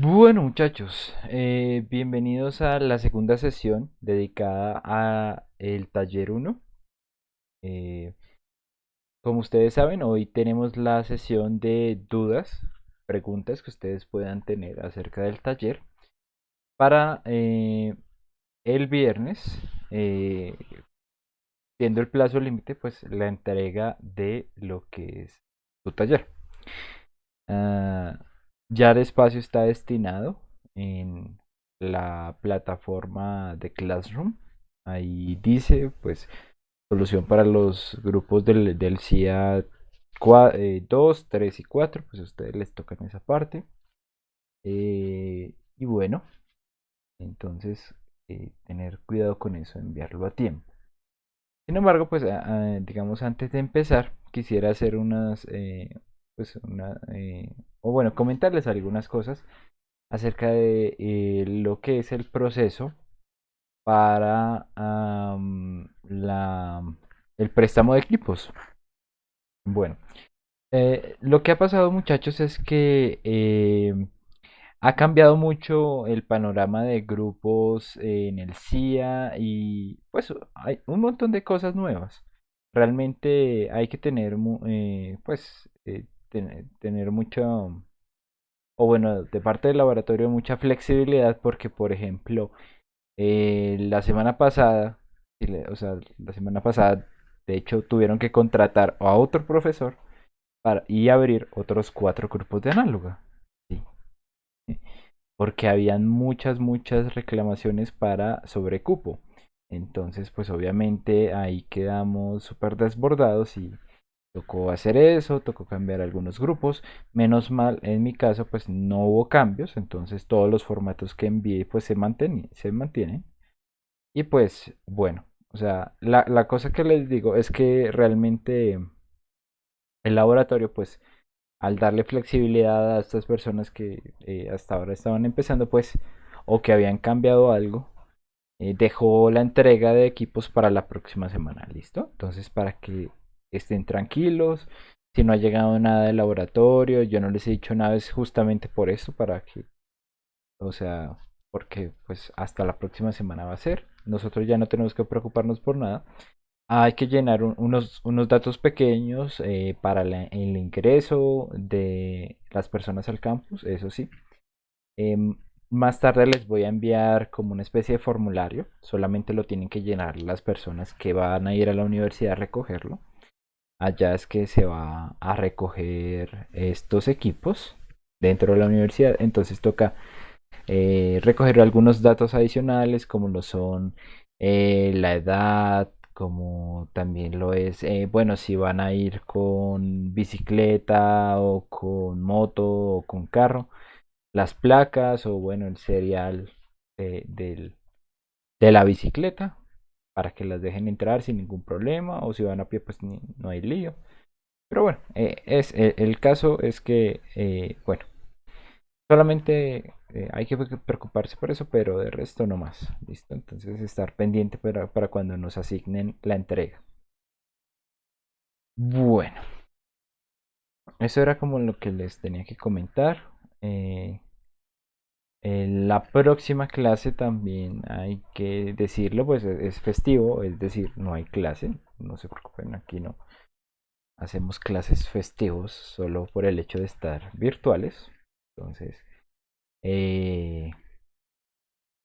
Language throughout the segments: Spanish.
Bueno, muchachos, bienvenidos a la segunda sesión dedicada a el taller uno. Eh, Como ustedes saben, hoy tenemos la sesión de dudas, preguntas que ustedes puedan tener acerca del taller para el viernes, eh, siendo el plazo límite, pues la entrega de lo que es su taller. Ah, ya el espacio está destinado en la plataforma de Classroom. Ahí dice, pues, solución para los grupos del CIA 2, 3 y 4. Pues a ustedes les toca en esa parte. Y bueno, entonces tener cuidado con eso, enviarlo a tiempo. Sin embargo, pues digamos antes de empezar, quisiera hacer pues o bueno, comentarles algunas cosas acerca de lo que es el proceso para el préstamo de equipos. Bueno, lo que ha pasado, muchachos, es que ha cambiado mucho el panorama de grupos en el CIA y pues hay un montón de cosas nuevas. Realmente hay que tener, tener mucho, o bueno, de parte del laboratorio mucha flexibilidad porque, por ejemplo, la semana pasada, o sea, la semana pasada, de hecho, tuvieron que contratar a otro profesor y abrir otros cuatro grupos de análoga. Sí, porque habían muchas reclamaciones para sobrecupo. Entonces, pues obviamente ahí quedamos súper desbordados y tocó hacer eso, tocó cambiar algunos grupos. Menos mal, en mi caso, pues no hubo cambios, entonces todos los formatos que envié pues se mantienen. Y pues bueno, o sea, la cosa que les digo es que realmente el laboratorio pues al darle flexibilidad a estas personas que hasta ahora estaban empezando, pues, o que habían cambiado algo, dejó la entrega de equipos para la próxima semana, ¿listo? Entonces, para que estén tranquilos, si no ha llegado nada del laboratorio, yo no les he dicho nada, es justamente por eso, para que, o sea, porque pues hasta la próxima semana va a ser. Nosotros ya no tenemos que preocuparnos por nada. Hay que llenar unos datos pequeños para el ingreso de las personas al campus, eso sí. Em, Más tarde les voy a enviar como una especie de formulario, solamente lo tienen que llenar las personas que van a ir a la universidad a recogerlo. Allá es que se va a recoger estos equipos dentro de la universidad, entonces toca recoger algunos datos adicionales como lo son la edad, como también lo es, bueno, si van a ir con bicicleta o con moto o con carro, las placas o bueno, el serial de, del- de la bicicleta para que las dejen entrar sin ningún problema o si van a pie pues no hay lío. Pero bueno, el caso es que, bueno, solamente hay que preocuparse por eso, pero de resto no más. ¿Listo? Entonces estar pendiente para cuando nos asignen la entrega. Bueno, eso era como lo que les tenía que comentar. Eh, la próxima clase también hay que decirlo, pues es festivo, es decir, no hay clase. No se preocupen, aquí no hacemos clases festivos solo por el hecho de estar virtuales. Entonces, eh,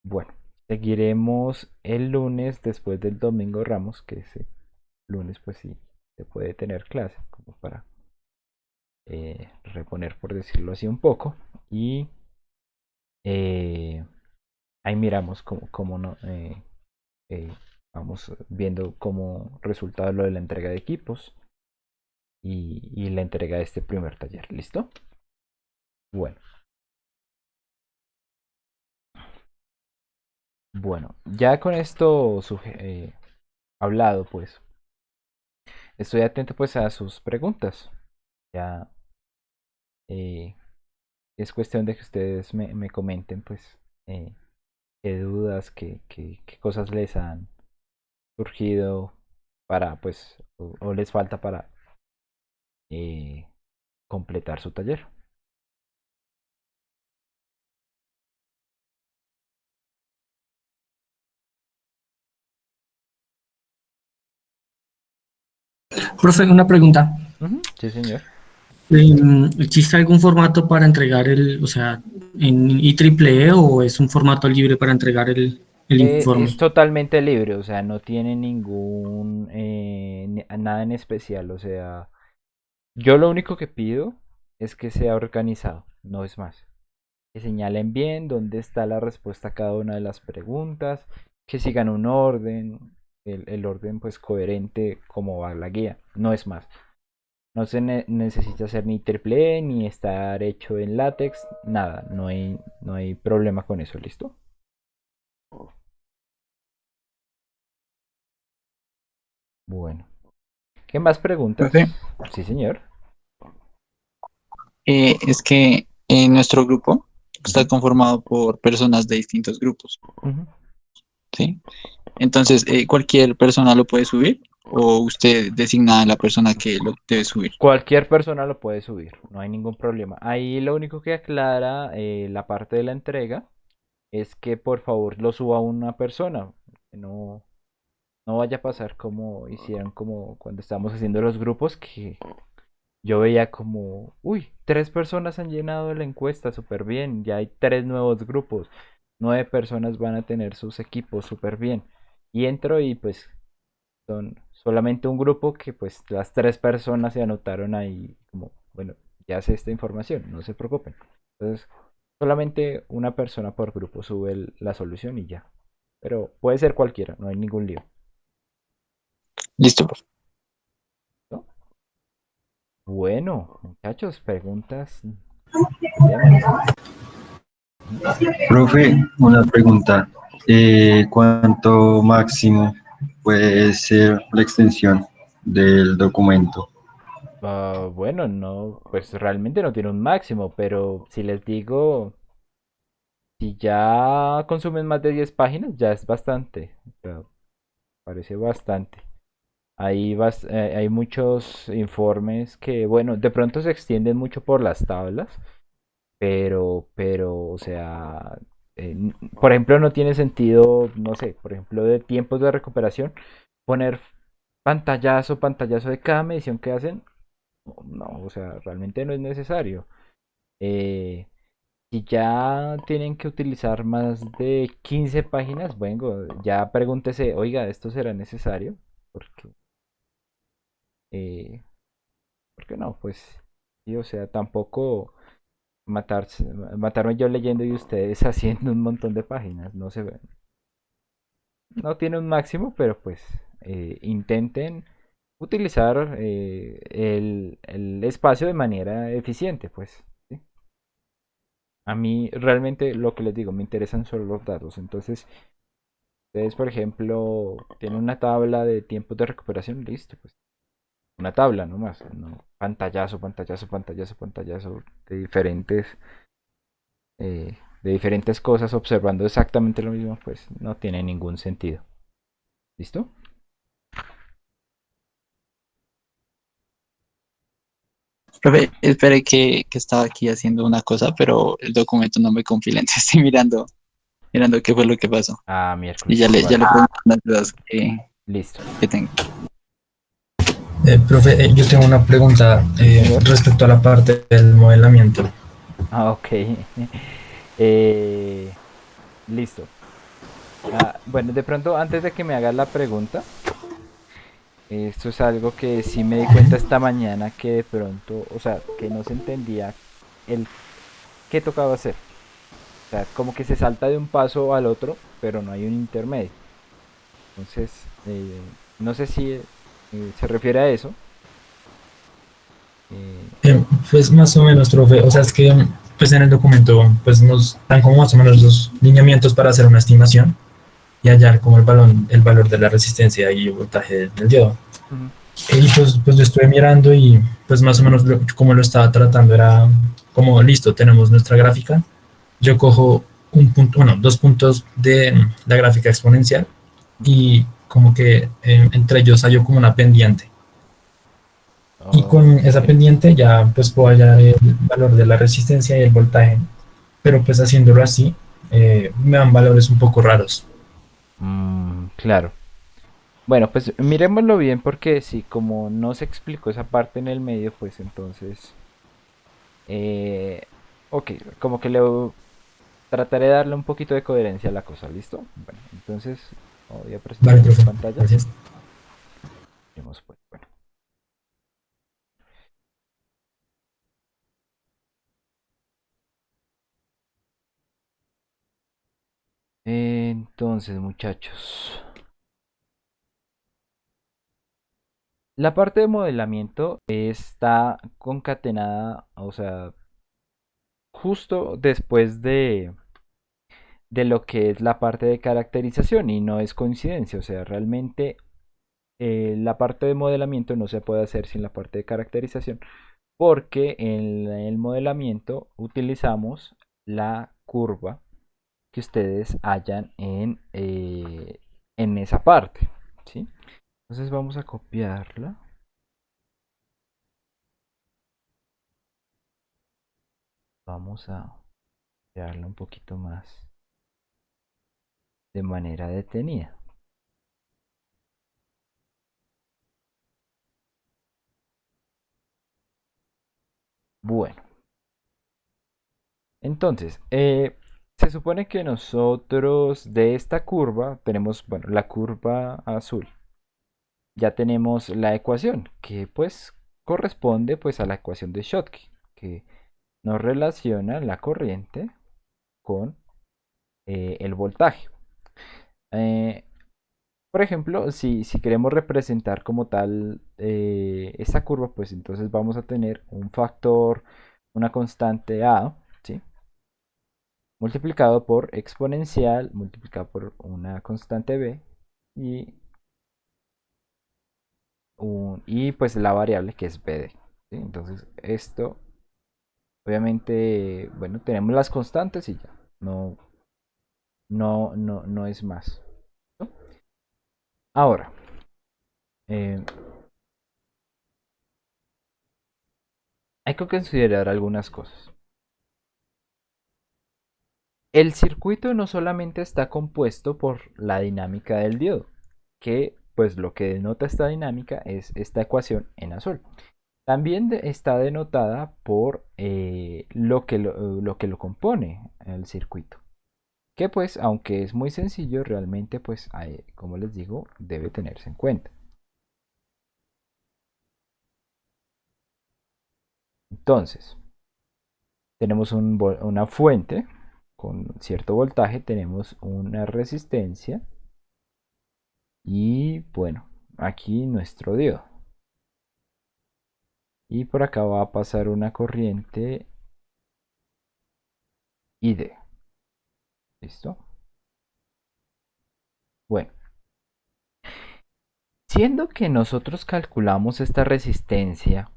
bueno, seguiremos el lunes después del domingo Ramos, que ese lunes pues sí se puede tener clase, como para reponer, por decirlo así, un poco. Y eh, ahí miramos cómo no, eh, vamos viendo como resultado lo de la entrega de equipos y la entrega de este primer taller. ¿Listo? Bueno, bueno, ya con esto hablado, pues estoy atento pues a sus preguntas. Ya eh, es cuestión de que ustedes me comenten, pues, qué dudas, qué cosas les han surgido para, pues, o les falta para eh, completar su taller. Profe, una pregunta. Ujú, sí, señor. ¿Existe algún formato para entregar o sea, en IEEE o es un formato libre para entregar el Es informe? totalmente libre, o sea, no tiene ningún, nada en especial, o sea, yo lo único que pido es que sea organizado, no es más. Que señalen bien dónde está la respuesta a cada una de las preguntas, que sigan un orden, el orden pues coherente como va la guía, no es más. No se necesita hacer ni triple E, ni estar hecho en látex, nada, no hay problema con eso, ¿listo? Bueno, ¿qué más preguntas? Profe, Sí, señor. es que nuestro grupo está Ujú, conformado por personas de distintos grupos, ujú. ¿sí? Entonces, ¿cualquier persona lo puede subir o usted designa a la persona que lo debe subir? Cualquier persona lo puede subir, no hay ningún problema. Ahí lo único que aclara la parte de la entrega es que por favor lo suba una persona. Que no vaya a pasar como hicieron como cuando estábamos haciendo los grupos, que yo veía como, uy, 3 personas han llenado la encuesta súper bien, ya hay 3 nuevos grupos, 9 personas van a tener sus equipos súper bien. Y entro y pues son solamente un grupo que pues las 3 personas se anotaron ahí como, bueno, ya sé esta información, no se preocupen. Entonces, solamente una persona por grupo sube la solución y ya. Pero puede ser cualquiera, no hay ningún lío. Listo, profe. ¿No? Bueno, muchachos, preguntas, démosle. Ujú. Profe, una pregunta. ¿Cuánto máximo puede ser la extensión del documento? Bueno, no, pues realmente no tiene un máximo, pero si les digo, si ya consumen más de 10 páginas, ya es bastante. O sea, parece bastante. Hay muchos informes que, bueno, de pronto se extienden mucho por las tablas, pero, o sea, por ejemplo, no tiene sentido, no sé, por ejemplo, de tiempos de recuperación, poner pantallazo de cada medición que hacen. No, o sea, realmente no es necesario. Eh, si ya tienen que utilizar más de 15 páginas, bueno, ya pregúntese, oiga, ¿esto será necesario? Porque eh, ¿por qué no? Pues sí, o sea, tampoco matarme yo leyendo y ustedes haciendo un montón de páginas. No se ve. No tiene un máximo, pero pues intenten utilizar el espacio de manera eficiente, pues. ¿Sí? A mí realmente lo que les digo, me interesan solo los datos. Entonces, ustedes, por ejemplo, tienen una tabla de tiempos de recuperación, listo, pues una tabla nomás, no pantallazo, pantallazo, pantallazo, pantallazo de diferentes cosas observando exactamente lo mismo, pues no tiene ningún sentido. ¿Listo? Profe, espere que estaba aquí haciendo una cosa, pero el documento no me compila, entonces estoy mirando qué fue lo que pasó. Ah, Y miércoles. ya le Vale, pregunto las dudas listo. que tengo. Profe, yo tengo una pregunta Sí, señor. respecto a la parte del modelamiento. Ah, ok. Eh, listo. Bueno, de pronto, antes de que me hagas la pregunta, esto es algo que sí me di cuenta esta mañana que de pronto, o sea, que no se entendía el qué tocaba hacer. O sea, como que se salta de un paso al otro, pero no hay un intermedio. Entonces, no sé si se refiere a eso. Eh, Pues más o menos, profe, o sea, es que pues en el documento pues nos dan como más o menos los lineamientos para hacer una estimación y hallar como el valor de la resistencia y el voltaje del diodo. ujú. Y pues yo estuve mirando y pues más o menos como lo estaba tratando era como listo, tenemos nuestra gráfica, yo cojo un punto, bueno, 2 puntos de la gráfica exponencial y como que entre ellos hallo como una pendiente. Y con Ok. esa pendiente ya pues puedo hallar el valor de la resistencia y el voltaje, pero pues haciéndolo así me dan valores un poco raros. Claro. Bueno, pues miremoslo bien porque si como no se explicó esa parte en el medio, pues entonces... eh, ok, como que le trataré de darle un poquito de coherencia a la cosa, ¿listo? Bueno, entonces voy a Vale, presentar mi profe, pantalla. gracias. Miremos, pues, bueno. Entonces, muchachos, la parte de modelamiento está concatenada, o sea, justo después de lo que es la parte de caracterización y no es coincidencia, o sea, realmente la parte de modelamiento no se puede hacer sin la parte de caracterización porque en el modelamiento utilizamos la curva que ustedes hayan en esa parte, ¿sí? Entonces vamos a copiarla, vamos a crearla un poquito más de manera detenida. Bueno, entonces, se supone que nosotros de esta curva tenemos, bueno, la curva azul. Ya tenemos la ecuación que pues corresponde pues a la ecuación de Schottky, que nos relaciona la corriente con el voltaje. Eh, por ejemplo, si queremos representar como tal esta curva, pues entonces vamos a tener un factor, una constante A, ¿sí? Multiplicado por exponencial, multiplicado por una constante B y, y pues la variable que es BD. ¿Sí? Entonces esto, obviamente, bueno, tenemos las constantes y ya, no es más. ¿No? Ahora, eh, hay que considerar algunas cosas. El circuito no solamente está compuesto por la dinámica del diodo, que pues lo que denota esta dinámica es esta ecuación en azul. También está denotada por lo que lo compone el circuito. Que pues, aunque es muy sencillo, realmente pues, como les digo, debe tenerse en cuenta. Entonces, tenemos una fuente con cierto voltaje, tenemos una resistencia y bueno, aquí nuestro diodo. Y por acá va a pasar una corriente ID. ¿Listo? Bueno, siendo que nosotros calculamos esta resistencia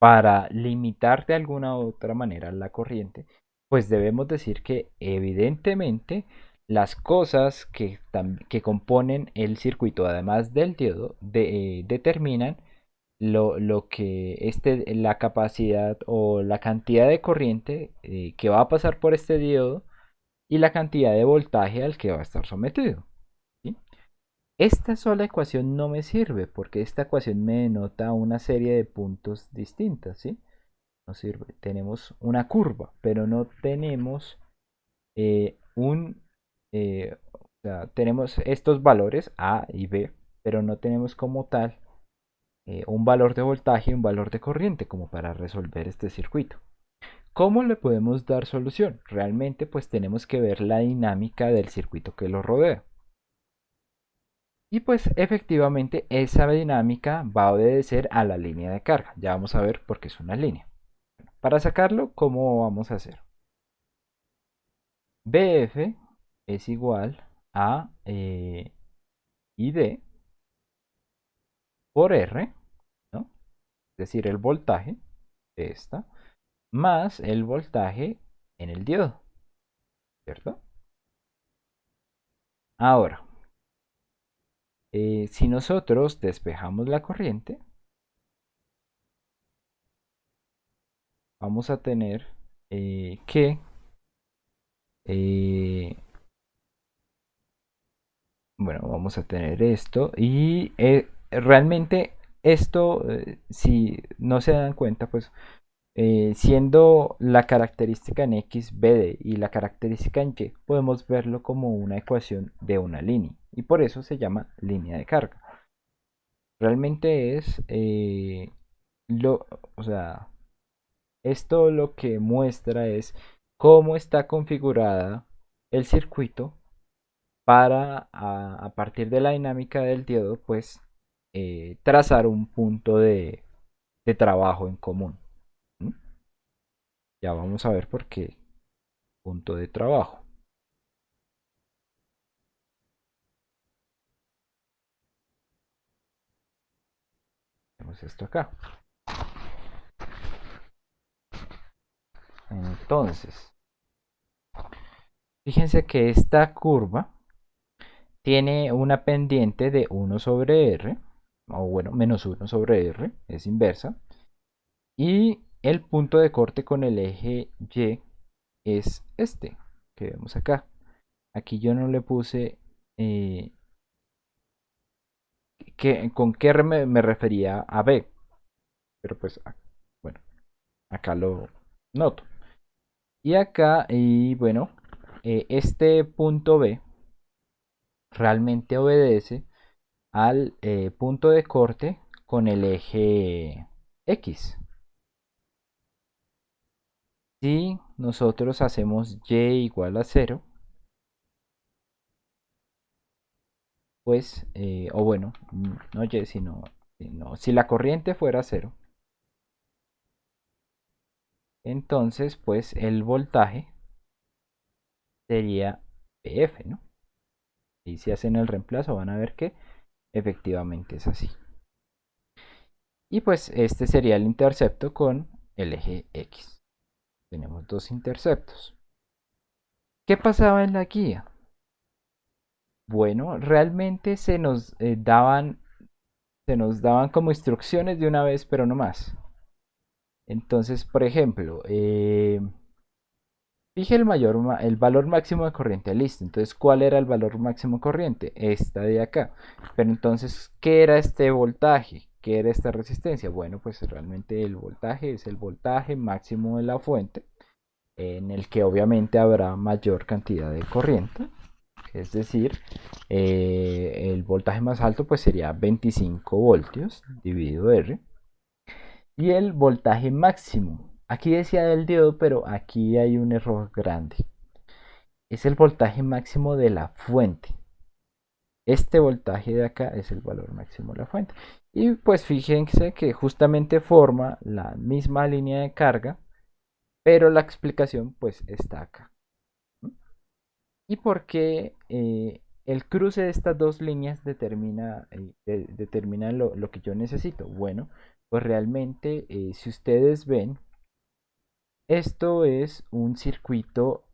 para limitar de alguna u otra manera la corriente, pues debemos decir que evidentemente las cosas que componen el circuito, además del diodo, determinan lo que la capacidad o la cantidad de corriente que va a pasar por este diodo y la cantidad de voltaje al que va a estar sometido. ¿Sí? Esta sola ecuación no me sirve porque esta ecuación me denota una serie de puntos distintas, ¿sí? No sirve. Tenemos una curva, pero no tenemos un... o sea, tenemos estos valores A y B, pero no tenemos como tal un valor de voltaje y un valor de corriente como para resolver este circuito. ¿Cómo le podemos dar solución? Realmente pues tenemos que ver la dinámica del circuito que lo rodea. Y pues efectivamente esa dinámica va a obedecer a la línea de carga. Ya vamos a ver por qué es una línea. Para sacarlo, ¿cómo vamos a hacer? BF es igual a ID por R, ¿no? Es decir, el voltaje de esta, más el voltaje en el diodo, ¿cierto? Ahora, si nosotros despejamos la corriente, vamos a tener que eh, Bueno, vamos a tener esto y realmente esto, si no se dan cuenta, pues siendo la característica en X, BD y la característica en Y, podemos verlo como una ecuación de una línea y por eso se llama línea de carga. Realmente es o sea, esto lo que muestra es cómo está configurada el circuito para a partir de la dinámica del diodo, pues trazar un punto de trabajo en común. ¿Mm? Ya vamos a ver por qué punto de trabajo. Tenemos esto acá. Entonces, fíjense que esta curva tiene una pendiente de 1 sobre R, o bueno, menos 1 sobre R, es inversa. Y el punto de corte con el eje Y es este, que vemos acá. Aquí yo no le puse con qué R me refería a B, pero pues, bueno, acá lo noto. Y acá, y bueno, este punto B realmente obedece al punto de corte con el eje X. Si nosotros hacemos Y igual a 0, pues, o bueno, no Y, sino si la corriente fuera 0, entonces pues el voltaje sería PF, ¿no? Y si hacen el reemplazo van a ver que efectivamente es así. Y pues este sería el intercepto con el eje X. Tenemos dos interceptos. ¿Qué pasaba en la guía? Bueno, realmente se nos daban como instrucciones de una vez, pero no más. Entonces, por ejemplo, fije el valor máximo de corriente, listo. Entonces, ¿cuál era el valor máximo de corriente? Esta de acá. Pero entonces, ¿qué era este voltaje? ¿Qué era esta resistencia? Bueno, pues realmente el voltaje es el voltaje máximo de la fuente, en el que obviamente habrá mayor cantidad de corriente. Es decir, el voltaje más alto pues sería 25 voltios dividido R. Y el voltaje máximo. Aquí decía del diodo, pero aquí hay un error grande. Es el voltaje máximo de la fuente. Este voltaje de acá es el valor máximo de la fuente. Y pues fíjense que justamente forma la misma línea de carga, pero la explicación pues está acá. ¿Y por qué el cruce de estas dos líneas determina lo que yo necesito? Bueno, pues realmente si ustedes ven, esto es un circuito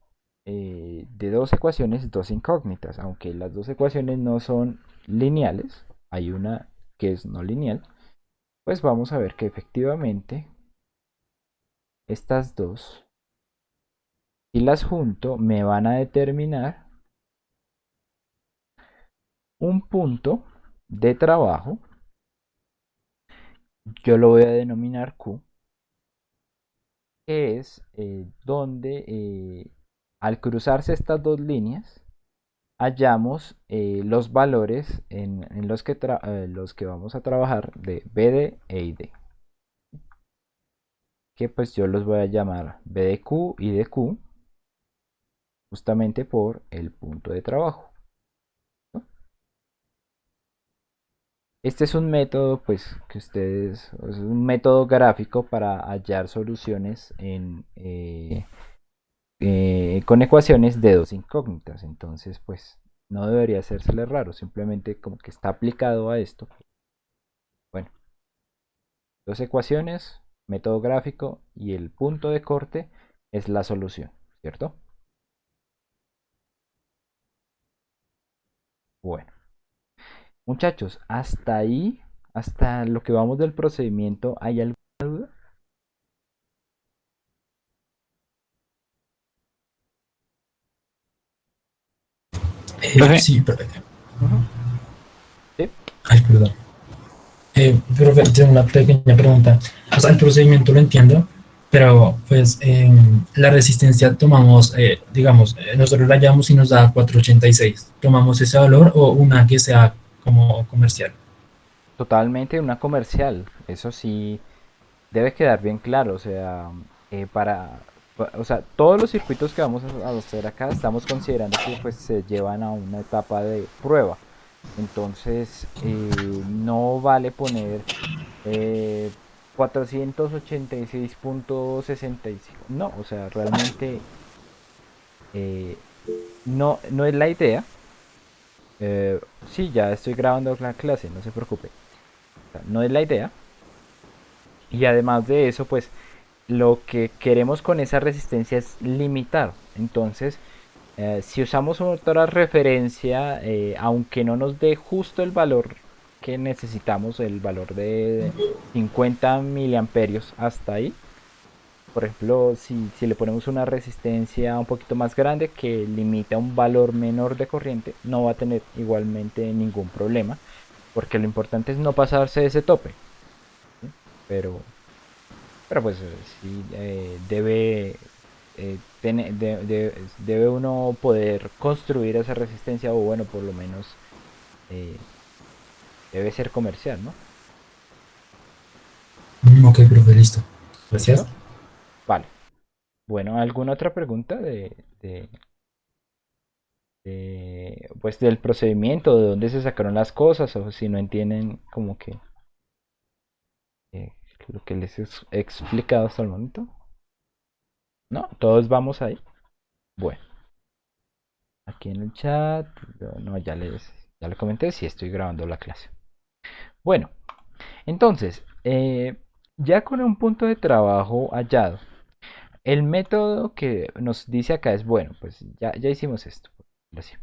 de dos ecuaciones, dos incógnitas, aunque las dos ecuaciones no son lineales, hay una que es no lineal, pues vamos a ver que efectivamente estas dos, si las junto, me van a determinar un punto de trabajo, yo lo voy a denominar Q, que es donde al cruzarse estas dos líneas, hallamos los valores en los que vamos a trabajar de BD e ID, que pues yo los voy a llamar BDQ y DQ, justamente por el punto de trabajo, ¿no? Este es un método pues que es un método gráfico para hallar soluciones con ecuaciones de dos incógnitas, entonces pues no debería hacérsele raro, simplemente como que está aplicado a esto. Bueno, dos ecuaciones, método gráfico y el punto de corte es la solución, ¿cierto? Bueno, muchachos, hasta ahí, hasta lo que vamos del procedimiento, ¿hay alguna duda? Profe, Sí, perfecto. Ujú. Sí, Ay, perdón. Profe, tengo una pequeña pregunta. O sea, el procedimiento lo entiendo, pero pues la resistencia tomamos, digamos, nosotros la hallamos y nos da 486. ¿Tomamos ese valor o una que sea como comercial? totalmente una comercial. Eso sí debe quedar bien claro. O sea, o sea, todos los circuitos que vamos a hacer acá estamos considerando que pues se llevan a una etapa de prueba. Entonces, no vale poner eh, 486.65. No, o sea, realmente eh, no es la idea. Sí, ya estoy grabando la clase, no se preocupe. O sea, no es la idea. Y además de eso, pues lo que queremos con esa resistencia es limitar. Entonces, si usamos otra referencia, aunque no nos dé justo el valor que necesitamos, el valor de 50 miliamperios hasta ahí, por ejemplo, si le ponemos una resistencia un poquito más grande que limita un valor menor de corriente, no va a tener igualmente ningún problema, porque lo importante es no pasarse de ese tope. ¿Sí? Pero pues sí debe uno poder construir esa resistencia o bueno, por lo menos eh, debe ser comercial, ¿no? Ok, profe, listo. Gracias. ¿Listo? Vale. Bueno, ¿alguna otra pregunta pues del procedimiento, de dónde se sacaron las cosas o si no entienden como que eh, lo que les he explicado hasta el momento? ¿No? ¿Todos vamos ahí? Bueno, aquí en el chat, no, ya les comenté si estoy grabando la clase. Bueno, entonces, ya con un punto de trabajo hallado, el método que nos dice acá es, bueno, pues ya hicimos esto. Así.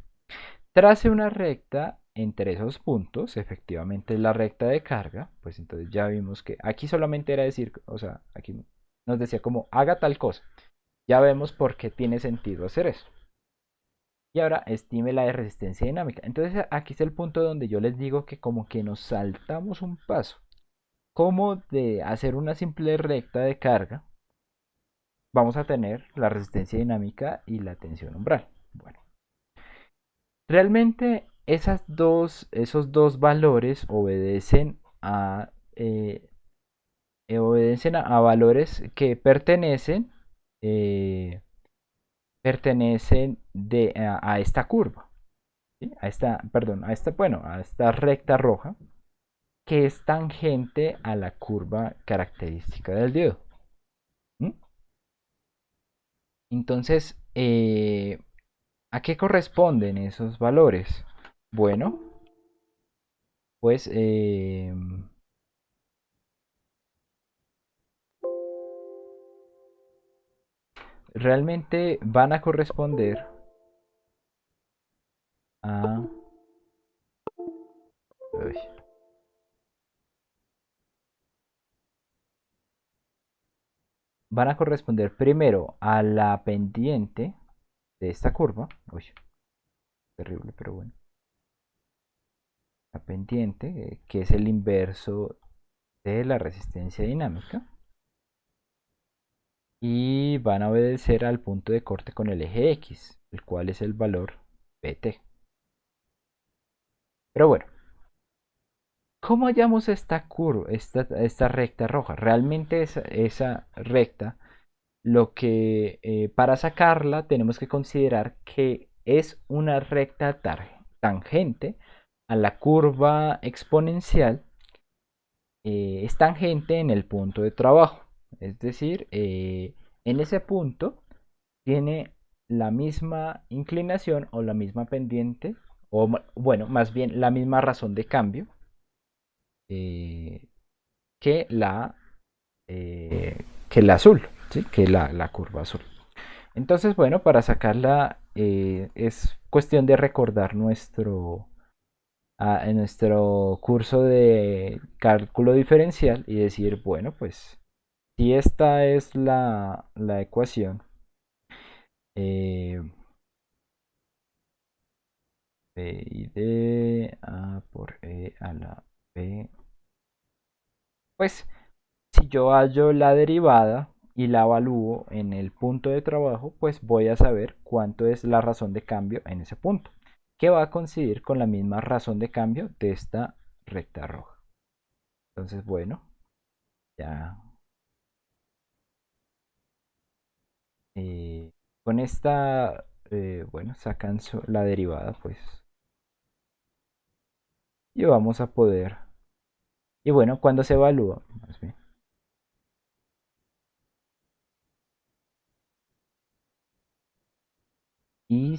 Trace una recta entre esos puntos, efectivamente es la recta de carga, pues entonces ya vimos que aquí solamente era decir, o sea, aquí nos decía como haga tal cosa. Ya vemos por qué tiene sentido hacer eso. Y ahora estime la de resistencia dinámica. Entonces aquí es el punto donde yo les digo que como que nos saltamos un paso. Como de hacer una simple recta de carga, vamos a tener la resistencia dinámica y la tensión umbral. Bueno, realmente esos dos valores obedecen a valores que pertenecen a esta curva, ¿sí? A esta recta roja que es tangente a la curva característica del diodo. ¿Mm? Entonces, ¿a qué corresponden esos valores? Bueno, pues realmente van a corresponder a... uy, van a corresponder primero a la pendiente de esta curva. Uy, terrible, pero bueno. La pendiente, que es el inverso de la resistencia dinámica. Y van a obedecer al punto de corte con el eje X, el cual es el valor PT. Pero bueno, ¿cómo hallamos esta curva, esta recta roja? Realmente esa recta, para sacarla tenemos que considerar que es una recta tangente a la curva exponencial, es tangente en el punto de trabajo. Es decir, en ese punto tiene la misma inclinación o la misma pendiente, o bueno, más bien la misma razón de cambio eh, que que la azul, ¿sí? Que la curva azul. Entonces, bueno, para sacarla es cuestión de recordar en nuestro curso de cálculo diferencial y decir, bueno, pues si esta es la ecuación, eh, y de A por E a la B. Pues si yo hallo la derivada y la evalúo en el punto de trabajo, pues voy a saber cuánto es la razón de cambio en ese punto, que va a coincidir con la misma razón de cambio de esta recta roja. Entonces, bueno, ya con esta, bueno, sacan la derivada, pues, y vamos a poder. Y bueno, cuando se evalúa, más bien, y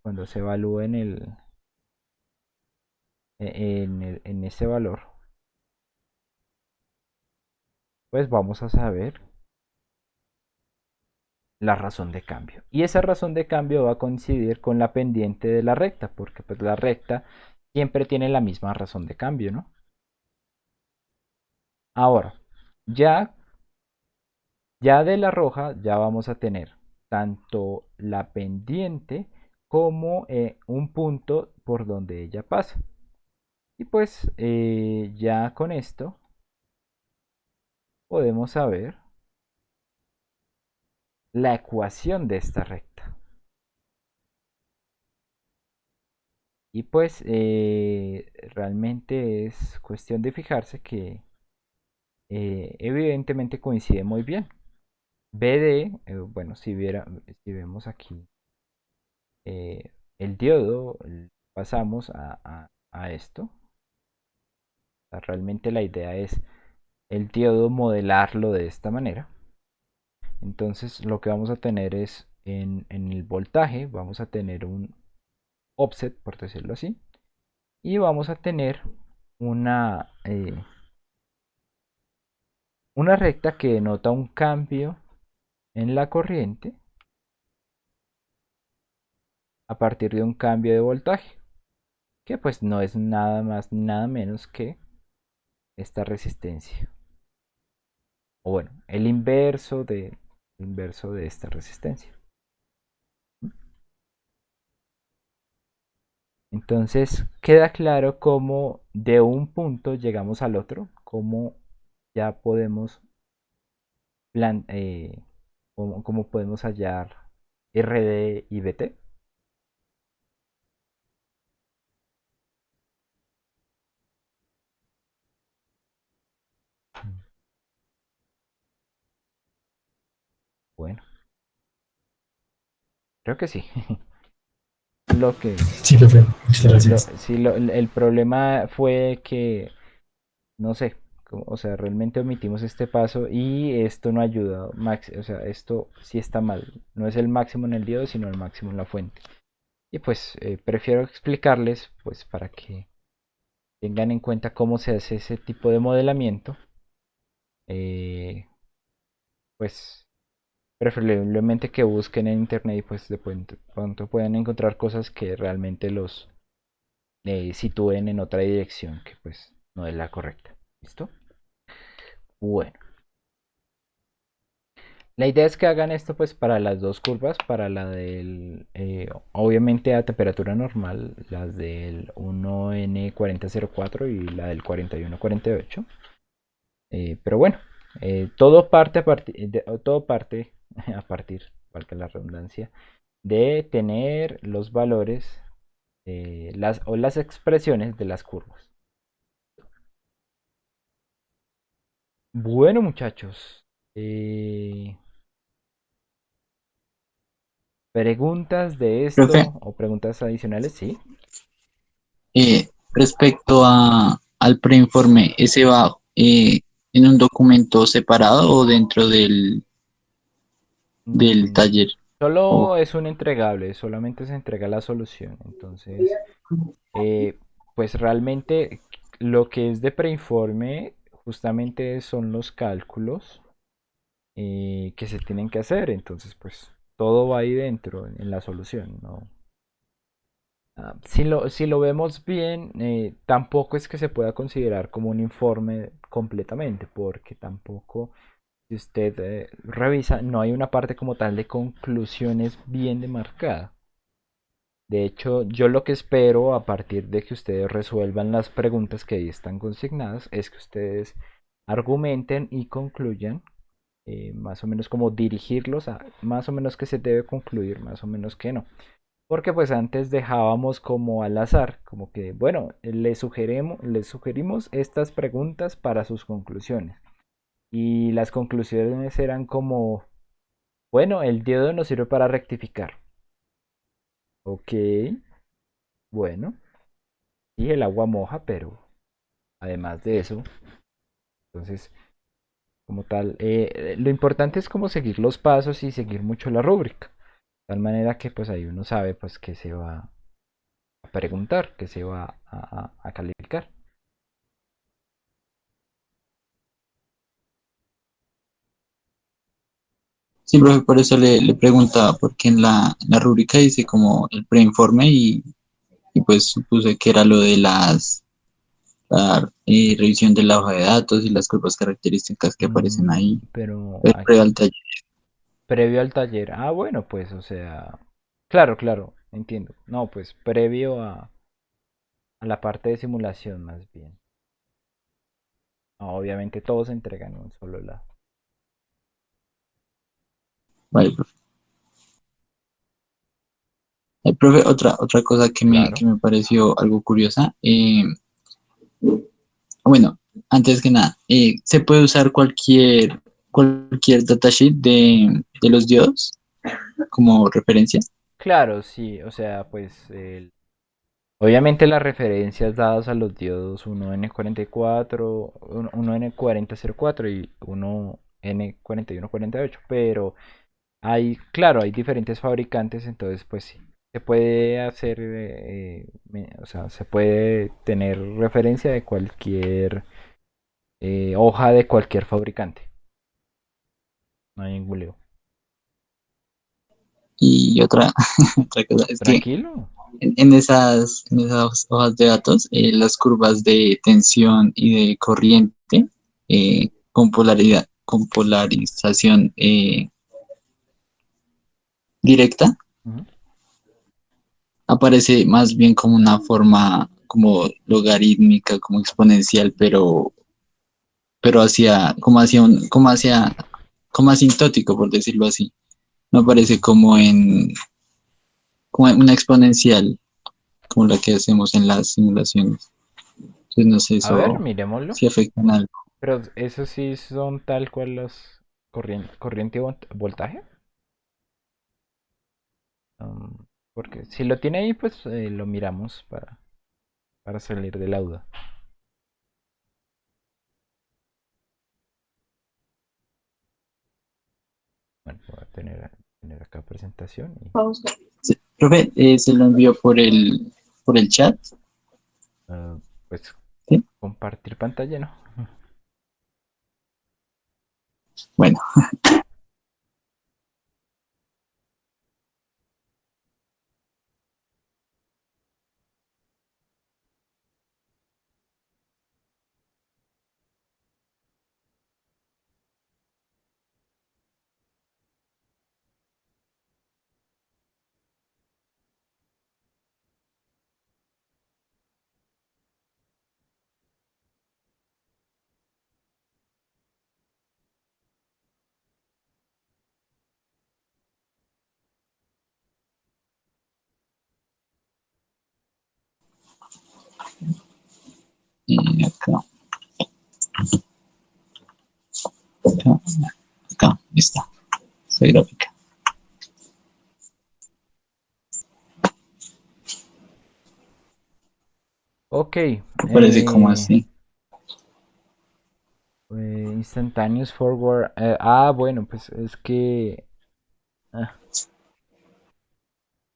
cuando se evalúa en ese valor, pues vamos a saber la razón de cambio. Y esa razón de cambio va a coincidir con la pendiente de la recta, porque pues la recta siempre tiene la misma razón de cambio, ¿no? Ahora, ya, ya de la roja ya vamos a tener tanto la pendiente como un punto por donde ella pasa. Y pues ya con esto podemos saber la ecuación de esta recta. Y pues realmente es cuestión de fijarse que evidentemente coincide muy bien. BD, bueno, si vemos aquí el diodo, pasamos a esto. O sea, realmente la idea es el diodo modelarlo de esta manera. Entonces lo que vamos a tener es en el voltaje, vamos a tener un offset, por decirlo así. Y vamos a tener una recta que denota un cambio en la corriente a partir de un cambio de voltaje, que pues no es nada más ni nada menos que esta resistencia. O bueno, el inverso de esta resistencia. Entonces queda claro cómo de un punto llegamos al otro, cómo ya podemos cómo podemos hallar RD y BT. Bueno, creo que sí. Lo que Sí, profe, muchas gracias. sí, el problema fue que, no sé, o sea, realmente omitimos este paso y esto no ayuda, o sea, esto sí está mal. No es el máximo en el diodo, sino el máximo en la fuente. Y pues prefiero explicarles, pues para que tengan en cuenta cómo se hace ese tipo de modelamiento. Eh, pues preferiblemente que busquen en internet y pues de pronto pueden encontrar cosas que realmente los sitúen en otra dirección que pues no es la correcta. ¿Listo? Bueno, la idea es que hagan esto pues para las dos curvas, para la del, obviamente a temperatura normal, las del 1N4004 y la del 4148. Pero bueno, todo parte todo parte a partir, valga la redundancia, de tener los valores o las expresiones de las curvas. Bueno, muchachos, preguntas de Profe, esto o preguntas adicionales, sí. respecto al preinforme, ¿ese va en un documento separado o dentro del Mm, taller? O, Solo es un entregable, solamente se entrega la solución. Entonces, eh, pues realmente lo que es de preinforme justamente son los cálculos que se tienen que hacer. Entonces, pues todo va ahí dentro en la solución, ¿no? Si lo vemos bien, tampoco es que se pueda considerar como un informe completamente, porque tampoco, si usted revisa, no hay una parte como tal de conclusiones bien demarcada. De hecho, yo lo que espero a partir de que ustedes resuelvan las preguntas que ahí están consignadas es que ustedes argumenten y concluyan, más o menos como dirigirlos a más o menos que se debe concluir, más o menos que no. Porque pues antes dejábamos como al azar, como que, bueno, les sugerimos estas preguntas para sus conclusiones. Y las conclusiones eran como, bueno, el diodo nos sirve para rectificar. Ok, bueno, sí, el agua moja, pero además de eso, entonces, como tal, lo importante es como seguir los pasos y seguir mucho la rúbrica. De tal manera que pues ahí uno sabe pues qué se va a preguntar, qué se va a calificar. Sí, profe, por eso le preguntaba, porque en la rúbrica dice como el preinforme y pues supuse que era lo de la revisión de la hoja de datos y las curvas características que aparecen ahí. Pero El pre al aquí, taller. previo al taller. Ah, bueno, pues, o sea, claro, claro, entiendo. No, pues previo a la parte de simulación más bien. No, obviamente todos se entregan en un solo lado. Vale, profe. Profe, otra cosa Claro. que me pareció algo curiosa. Bueno, antes que nada, ¿se puede usar cualquier datasheet de los diodos como referencia? Claro, sí, o sea, pues obviamente las referencias dadas a los diodos 1N44, 1N4004 y 1N4148, pero hay, claro, hay diferentes fabricantes, entonces pues sí, se puede hacer, o sea, se puede tener referencia de cualquier hoja de cualquier fabricante, no hay ningún lío. Y otra, otra cosa es que Tranquilo. en esas hojas de datos, las curvas de tensión y de corriente con polarización directa Ujú. aparece más bien como una forma como logarítmica, como exponencial, pero como asintótico, por decirlo así. No aparece como en una exponencial, como la que hacemos en las simulaciones. Entonces, no sé, A ver, eso miremoslo. sí afecta en algo. Pero esos sí son tal cual los corriente y voltaje. Porque si lo tiene ahí, pues lo miramos para salir de la duda. Bueno, voy a tener acá presentación y Sí, profe, se lo envió por el chat. pues ¿Sí? compartir pantalla, ¿no? Bueno, acá, acá, acá, está. Soy gráfica. Ok, Me parece como así. instantaneous forward. Bueno, pues es que ah,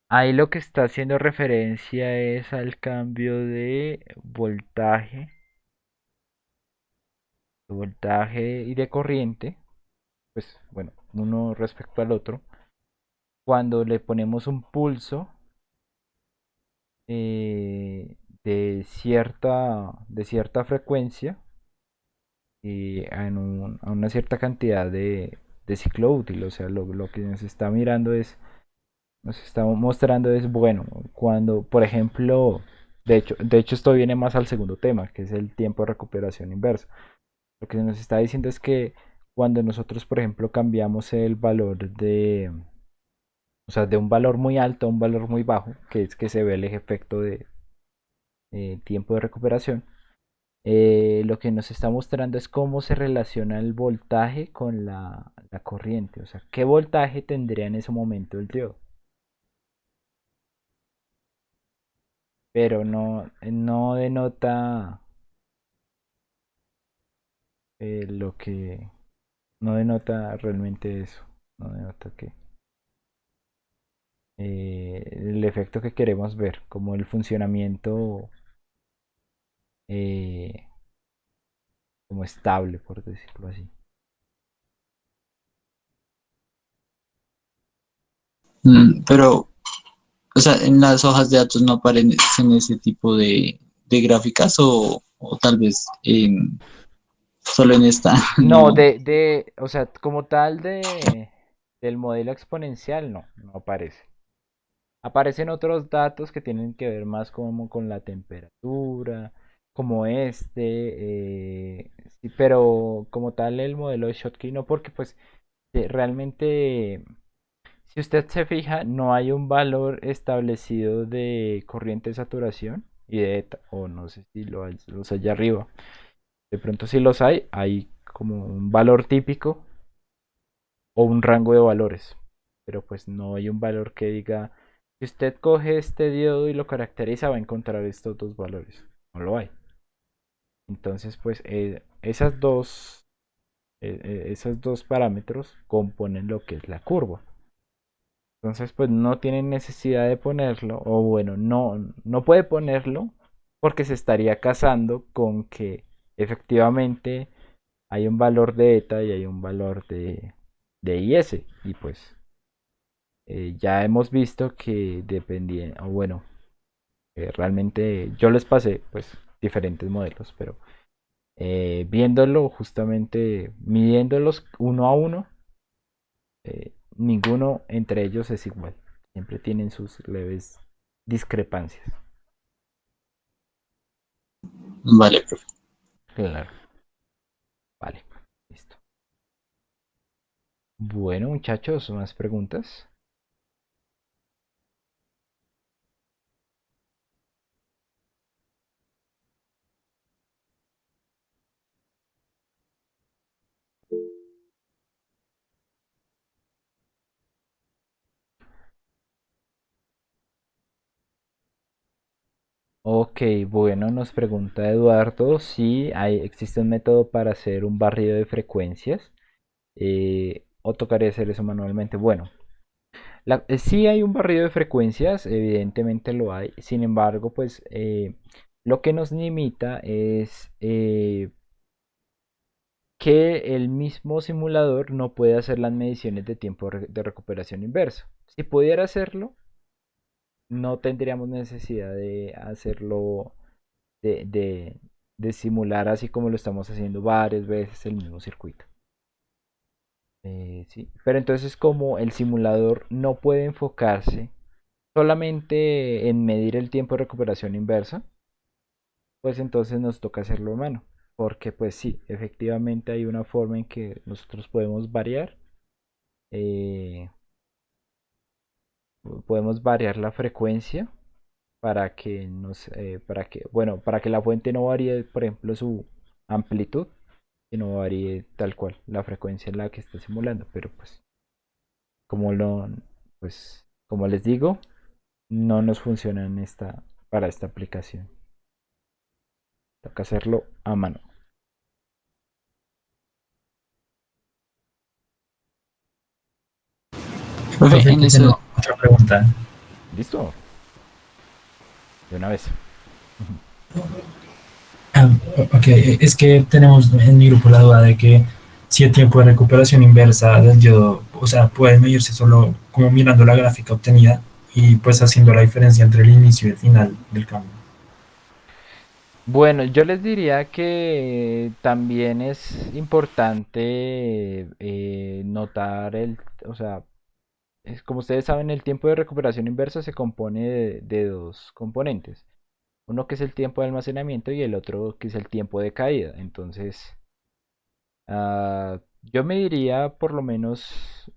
ahí lo que está haciendo referencia es al cambio de voltaje y de corriente, pues bueno, uno respecto al otro. Cuando le ponemos un pulso de cierta frecuencia a una cierta cantidad de ciclo útil. O sea, lo que se está mirando es nos está mostrando es, bueno, cuando, por ejemplo, de hecho esto viene más al segundo tema, que es el tiempo de recuperación inverso. Lo que nos está diciendo es que cuando nosotros, por ejemplo, cambiamos el valor o sea, de un valor muy alto a un valor muy bajo, que es que se ve el efecto de tiempo de recuperación, lo que nos está mostrando es cómo se relaciona el voltaje con la corriente, o sea, qué voltaje tendría en ese momento el diodo. Pero no denota lo que, no denota realmente eso, no denota que el efecto que queremos ver, como el funcionamiento eh, como estable, por decirlo así. Pero, o sea, en las hojas de datos no aparecen ese tipo de gráficas o tal vez solo en esta, No, no. o sea, como tal del modelo exponencial, no aparece. Aparecen otros datos que tienen que ver más como con la temperatura, como sí, pero como tal el modelo de Schottky no, porque pues realmente, si usted se fija, no hay un valor establecido de corriente de saturación y de eta, o no sé si los hay arriba. De pronto si los hay como un valor típico o un rango de valores, pero pues no hay un valor que diga, si usted coge este diodo y lo caracteriza va a encontrar estos dos valores, no lo hay. Entonces pues esos dos parámetros componen lo que es la curva. Entonces pues no tiene necesidad de ponerlo, o bueno, no puede ponerlo porque se estaría casando con que efectivamente hay un valor de eta y hay un valor de IS. Y pues ya hemos visto que dependiendo, o bueno, realmente yo les pasé pues diferentes modelos, pero viéndolo justamente, midiéndolos uno a uno, ninguno entre ellos es igual. Siempre tienen sus leves discrepancias. Vale, profe. Claro, vale, listo. Bueno, muchachos, ¿más preguntas? Ok, bueno, nos pregunta Eduardo si existe un método para hacer un barrido de frecuencias o tocaría hacer eso manualmente. Bueno, sí hay un barrido de frecuencias, evidentemente lo hay. Sin embargo, pues lo que nos limita es que el mismo simulador no puede hacer las mediciones de tiempo de recuperación inverso. Si pudiera hacerlo, no tendríamos necesidad de hacerlo, de, de, de simular así como lo estamos haciendo varias veces el mismo circuito. Sí. Pero entonces como el simulador no puede enfocarse solamente en medir el tiempo de recuperación inversa, pues entonces nos toca hacerlo a mano. Porque pues sí, efectivamente hay una forma en que nosotros eh, podemos variar la frecuencia para que la fuente no varíe, por ejemplo, su amplitud, y no varíe tal cual la frecuencia en la que está simulando. Pero pues, como lo, como les digo, no nos funciona para esta aplicación. Toca hacerlo a mano. Profe, Profe, en que tengo eso, otra pregunta. ¿Listo? De una vez. Ah, ok, es que tenemos en mi grupo la duda de que si el tiempo de recuperación inversa del diodo, o sea, puede medirse solo como mirando la gráfica obtenida y pues haciendo la diferencia entre el inicio y el final del cambio. Bueno, yo les diría que también es importante notar o sea, como ustedes saben, el tiempo de recuperación inverso se compone de dos componentes. Uno que es el tiempo de almacenamiento y el otro que es el tiempo de caída. Entonces, yo me diría por lo menos,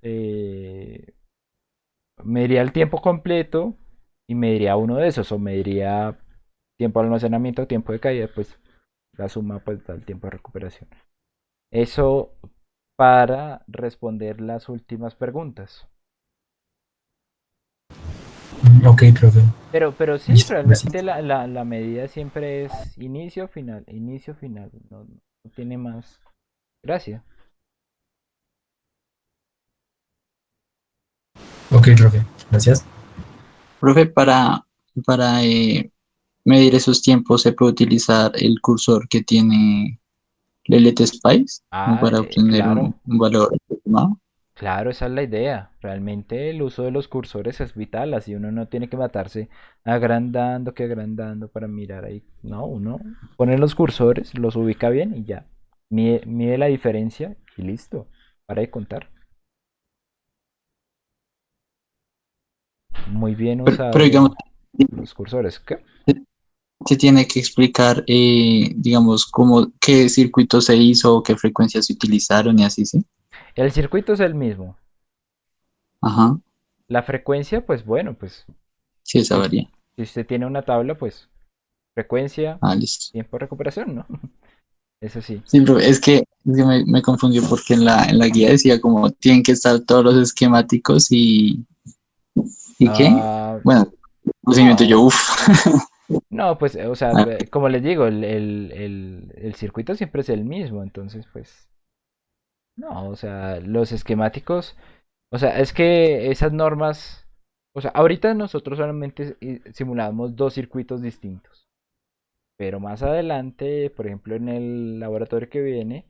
me diría el tiempo completo y me diría uno de esos, o me diría tiempo de almacenamiento, tiempo de caída, pues la suma pues da el tiempo de recuperación. Eso para responder las últimas preguntas. Ok, profe. Pero sí, Listo, realmente gracias. la medida siempre es inicio, final. No, no tiene más gracia. Ok, profe. Gracias. Profe, para medir esos tiempos se puede utilizar el cursor que tiene Lelete Spice como para obtener Claro, un valor estimado. claro, esa es la idea. Realmente el uso de los cursores es vital, así uno no tiene que matarse agrandando, que agrandando para mirar ahí. No, uno pone los cursores, los ubica bien y ya. Mide la diferencia y listo. Para de contar. Muy bien Pero digamos, usado los cursores. ¿Qué? se tiene que explicar, digamos, cómo, qué circuito se hizo, qué frecuencias se utilizaron y así, ¿sí? El circuito es el mismo. Ajá, La frecuencia, pues bueno, pues sí, esa si, varía. si usted tiene una tabla, pues frecuencia, Ah, listo. tiempo de recuperación, ¿no? Eso sí. Sí, pero es que me confundió porque en la guía decía como tienen que estar todos los esquemáticos ¿y qué? Ah, Bueno, procedimiento yo, no, uff. no, pues, o sea, como les digo, el circuito siempre es el mismo, entonces, pues, no, o sea, los esquemáticos, o sea, es que esas normas, o sea, ahorita nosotros solamente simulamos dos circuitos distintos, pero más adelante, por ejemplo, en el laboratorio que viene,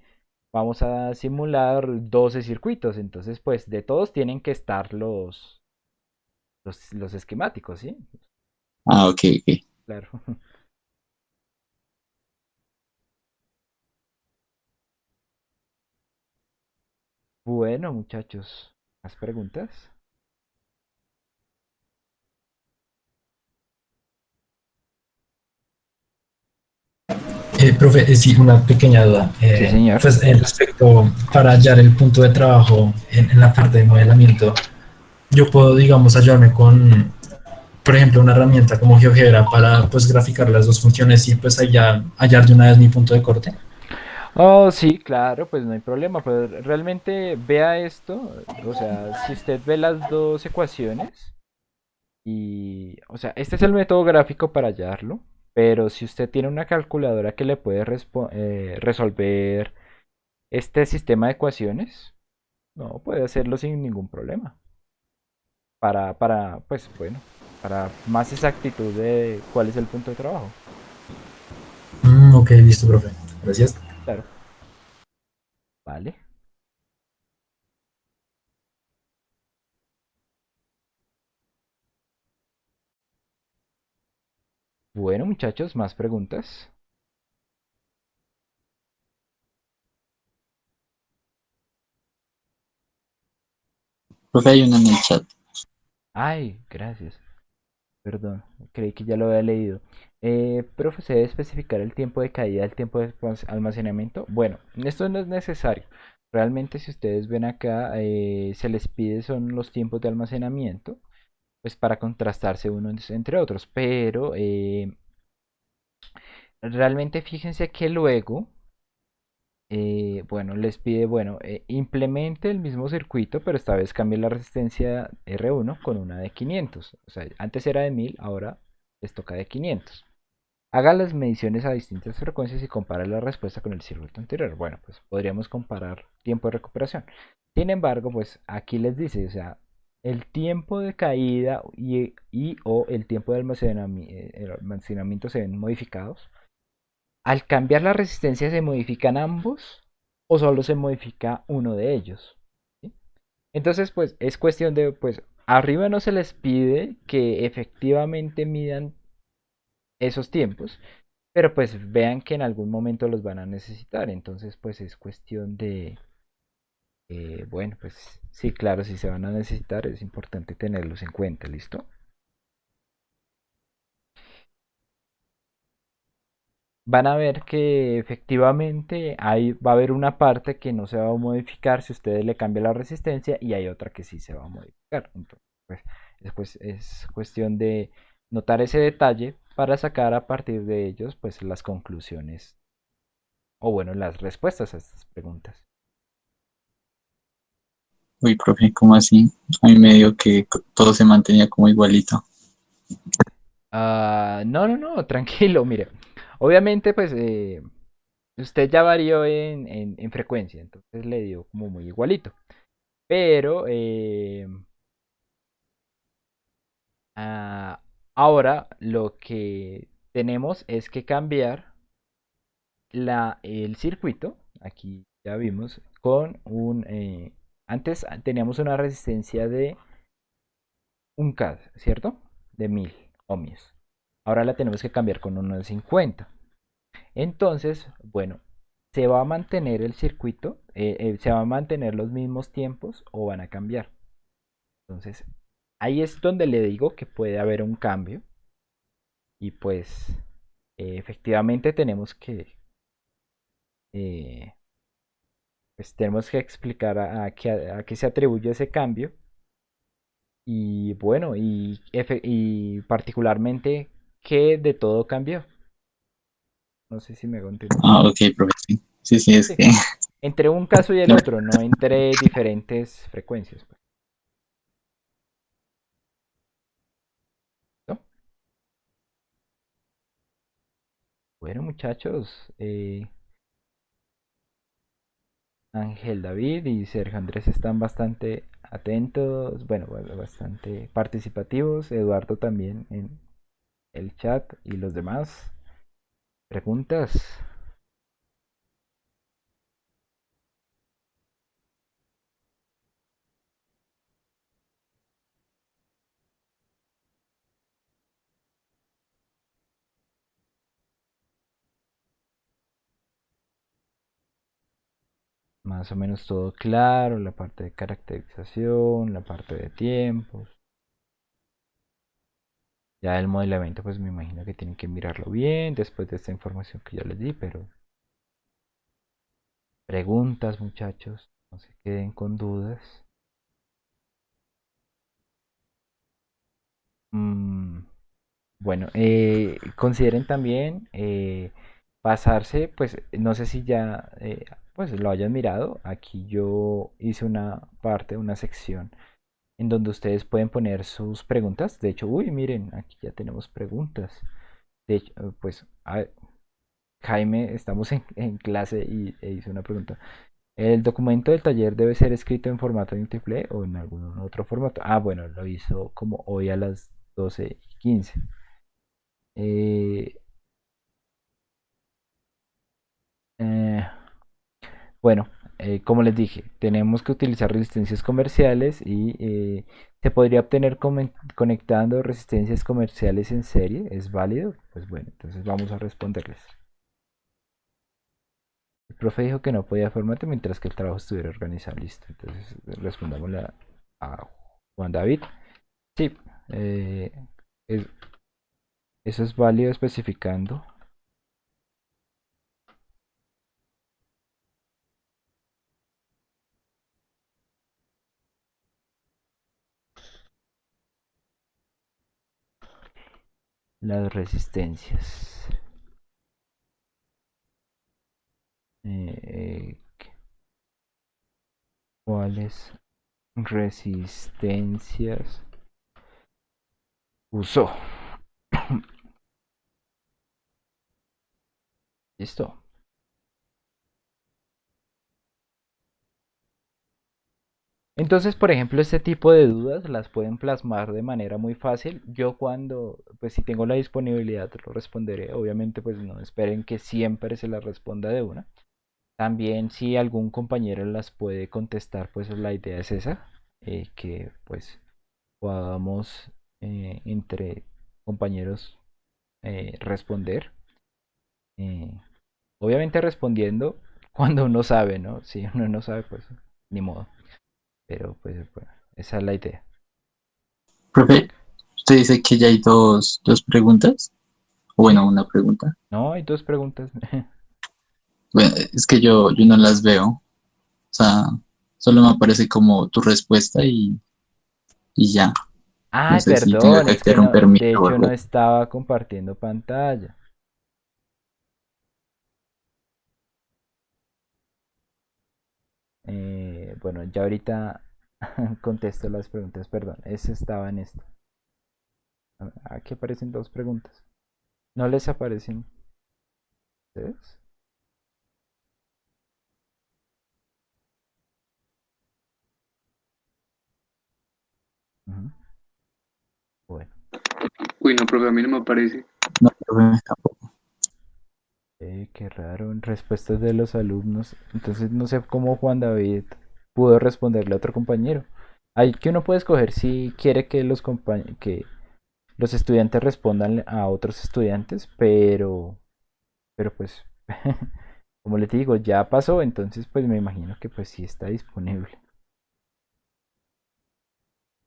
vamos a simular 12 circuitos, entonces, pues, de todos tienen que estar los esquemáticos, ¿sí? Ah, ok, ok. Claro. Bueno, muchachos, ¿más preguntas? Profe, sí, una pequeña duda. Sí, señor. Pues respecto para hallar el punto de trabajo en la parte de modelamiento, yo puedo, digamos, hallarme con, por ejemplo, una herramienta como GeoGebra para pues graficar las dos funciones y pues allá hallar de una vez mi punto de corte. Oh, sí, claro, pues no hay problema, pero realmente vea esto, o sea, si usted ve las dos ecuaciones y, o sea, este es el método gráfico para hallarlo, pero si usted tiene una calculadora que le puede resolver este sistema de ecuaciones, no, puede hacerlo sin ningún problema. Pues bueno, para más exactitud de cuál es el punto de trabajo. Ok, listo, profe. Gracias. Claro, vale. Bueno, muchachos, más preguntas. Profe, hay una en el chat. Ay, gracias. Perdón, creí que ya lo había leído. Profe, ¿se debe especificar el tiempo de caída, el tiempo de almacenamiento? Bueno, esto no es necesario. Realmente, si ustedes ven acá, se les pide son los tiempos de almacenamiento, pues para contrastarse unos entre otros. Pero realmente fíjense que luego, bueno, les pide, bueno, implemente el mismo circuito, pero esta vez cambie la resistencia R1 con una de 500. O sea, antes era de 1000, ahora les toca de 500. Haga las mediciones a distintas frecuencias y compare la respuesta con el circuito anterior. Bueno, pues podríamos comparar tiempo de recuperación. Sin embargo, pues aquí les dice, o sea, el tiempo de caída y o el tiempo de almacenamiento se ven modificados. Al cambiar la resistencia, ¿se modifican ambos o solo se modifica uno de ellos? ¿Sí? Entonces, pues es cuestión de, pues arriba no se les pide que efectivamente midan esos tiempos, pero pues vean que en algún momento los van a necesitar. Entonces, pues es cuestión de, bueno, pues Sí, claro, si se van a necesitar es importante tenerlos en cuenta, ¿listo? Van a ver que efectivamente va a haber una parte que no se va a modificar si ustedes le cambian la resistencia y hay otra que sí se va a modificar. Entonces, pues, después es cuestión de notar ese detalle para sacar a partir de ellos pues las conclusiones o bueno, las respuestas a estas preguntas. Uy, profe, ¿cómo así? A mí me dio que todo se mantenía como igualito. No, no, no, tranquilo, mire. Obviamente, pues usted ya varió en frecuencia, entonces le dio como muy igualito. Pero ahora lo que tenemos es que cambiar el circuito. Aquí ya vimos con un... antes teníamos una resistencia de 1K, ¿cierto? De 1000 ohmios. Ahora la tenemos que cambiar con uno de 50. Entonces, bueno, se va a mantener el circuito, se va a mantener los mismos tiempos o van a cambiar. Entonces, ahí es donde le digo que puede haber un cambio y pues efectivamente eh, tenemos que explicar a qué se atribuye ese cambio y bueno, y particularmente qué de todo cambió. No sé si me hago entender. Ah, ok, profe, sí. Sí, sí, es Sí, que entre un caso y el otro, no entre diferentes frecuencias, pues, ¿no? Bueno, muchachos, Ángel David y Sergio Andrés están bastante atentos, bueno, bastante participativos. Eduardo también en el chat y los demás. ¿Preguntas? Más o menos todo claro, la parte de caracterización, la parte de tiempos. Ya el modelamiento, pues me imagino que tienen que mirarlo bien después de esta información que ya les di, pero preguntas, muchachos, no se queden con dudas. Mm, bueno, consideren también pasarse, pues no sé si ya pues lo hayan mirado. Aquí yo hice una parte, una sección en donde ustedes pueden poner sus preguntas. De hecho, uy, miren, aquí ya tenemos preguntas. De hecho, pues Jaime, estamos en clase e hizo una pregunta. ¿El documento del taller debe ser escrito en formato multiple o en algún otro formato? Ah, bueno, lo hizo como hoy a las 12:15. Eh, eh, bueno, como les dije, tenemos que utilizar resistencias comerciales y se podría obtener conectando resistencias comerciales en serie. ¿Es válido? Pues bueno, entonces vamos a responderles. El profe dijo que no podía formato mientras que el trabajo estuviera organizado. Listo. Entonces respondámosle a Juan David. Sí, eh, es- eso es válido especificando las resistencias. Eh, ¿Cuáles resistencias usó? Listo. Entonces, por ejemplo, este tipo de dudas las pueden plasmar de manera muy fácil. Yo cuando, pues si tengo la disponibilidad, lo responderé. Obviamente, pues no esperen que siempre se las responda de una. También si algún compañero las puede contestar, pues la idea es esa, que pues podamos entre compañeros responder. Eh, Obviamente respondiendo cuando uno sabe, ¿no? Si uno no sabe, pues ni modo. Pero pues bueno, esa es la idea. Profe, usted dice que ya hay dos preguntas. O bueno, Sí, una pregunta. no, hay dos preguntas. Bueno, es que yo no las veo. O sea, solo me aparece como tu respuesta y ya. No Ay, sé si tenga perdón, que es que activar un no, de permiso o hecho no algo. estaba compartiendo pantalla. Bueno, ya ahorita contesto las preguntas, perdón, ese estaba en esto. Aquí aparecen dos preguntas. ¿No les aparecen ustedes? Ujú. Bueno, Uy, no, profe, a mí no me aparece. No, profe, tampoco. qué raro, en respuestas de los alumnos. Entonces no sé cómo Juan David pudo responderle a otro compañero. Hay que uno puede escoger si quiere que que los estudiantes respondan a otros estudiantes, pero pues, como les digo, ya pasó, entonces pues me imagino que pues sí está disponible.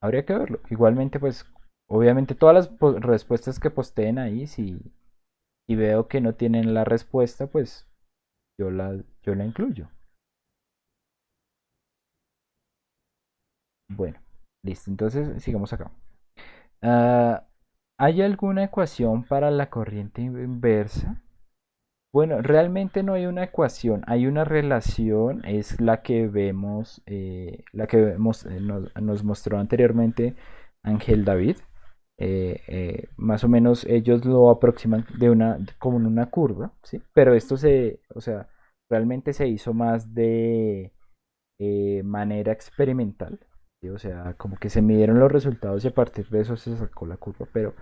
Habría que verlo. Igualmente pues, obviamente todas las respuestas que posteen ahí, si veo que no tienen la respuesta, pues yo la incluyo. Bueno, listo, entonces sigamos acá. Ah, ¿Hay alguna ecuación para la corriente inversa? Bueno, realmente no hay una ecuación, hay una relación, es la que nos mostró anteriormente Ángel David. Más o menos ellos lo aproximan como en una curva, ¿sí? Pero esto o sea, realmente se hizo más de manera experimental, ¿sí? O sea, como que se midieron los resultados y a partir de eso se sacó la curva, pero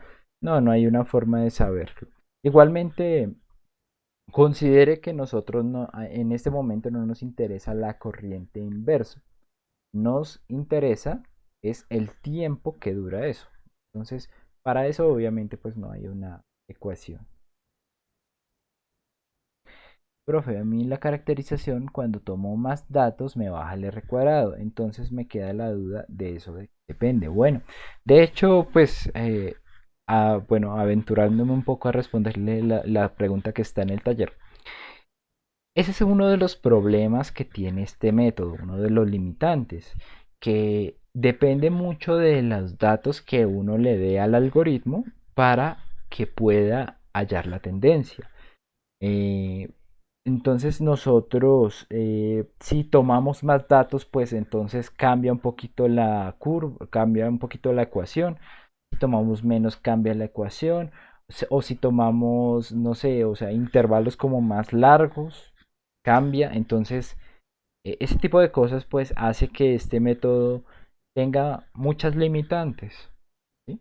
no hay una forma de saberlo. Igualmente, considere que nosotros en este momento no nos interesa la corriente inversa. Nos interesa es el tiempo que dura eso. Entonces, para eso obviamente pues no hay una ecuación. Profe, a mí la caracterización cuando tomo más datos me baja el R cuadrado. Entonces me queda la duda de eso. Depende. Bueno, de hecho pues bueno, aventurándome un poco a responderle la pregunta que está en el taller. Ese es uno de los problemas que tiene este método, uno de los limitantes, que depende mucho de los datos que uno le dé al algoritmo para que pueda hallar la tendencia. Eh, entonces nosotros, si tomamos más datos, pues entonces cambia un poquito la curva, cambia un poquito la ecuación. Si tomamos menos, cambia la ecuación. O si tomamos, no sé, o sea, intervalos como más largos, cambia. Entonces, ese tipo de cosas pues hace que este método tenga muchas limitantes. ¿Sí?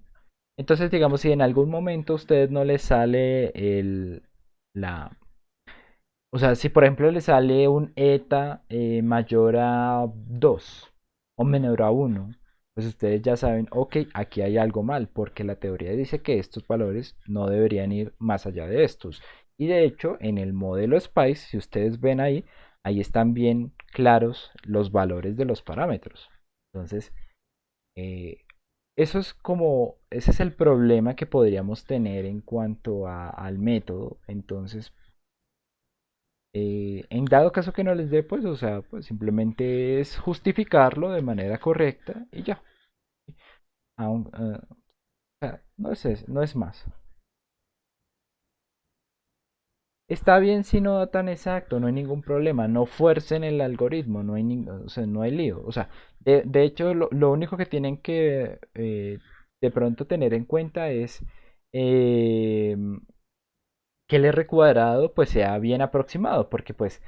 Entonces, digamos, si en algún momento a usted no le sale la, o sea, si por ejemplo le sale un eta mayor a 2 o menor a uno, pues ustedes ya saben, ok, aquí hay algo mal, porque la teoría dice que estos valores no deberían ir más allá de estos. Y de hecho, en el modelo SPICE, si ustedes ven ahí están bien claros los valores de los parámetros. Entonces, eh, ese es el problema que podríamos tener en cuanto al método. Entonces, en dado caso que no les dé, pues, o sea, pues simplemente es justificarlo de manera correcta y ya. O sea, no es más. Está bien si no da tan exacto, no hay ningún problema. No fuercen el algoritmo, o sea, no hay lío. O sea, de hecho, lo único que tienen que de pronto tener en cuenta es eh, que el R cuadrado pues sea bien aproximado, porque pues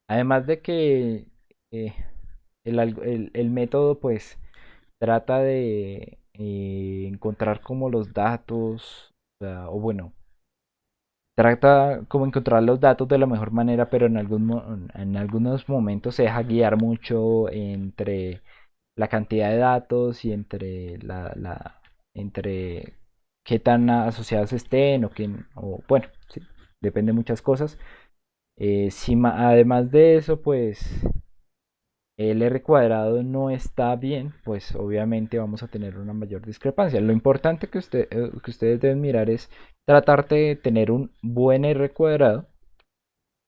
además de que eh, el método pues trata de encontrar como los datos, o bueno, trata como encontrar los datos de la mejor manera, pero en algunos momentos se deja guiar mucho entre la cantidad de datos y entre qué tan asociados estén o bueno, sí, depende de muchas cosas. Además de eso, pues el r cuadrado no está bien, pues obviamente vamos a tener una mayor discrepancia. Lo importante que ustedes deben mirar es tratar de tener un buen r cuadrado.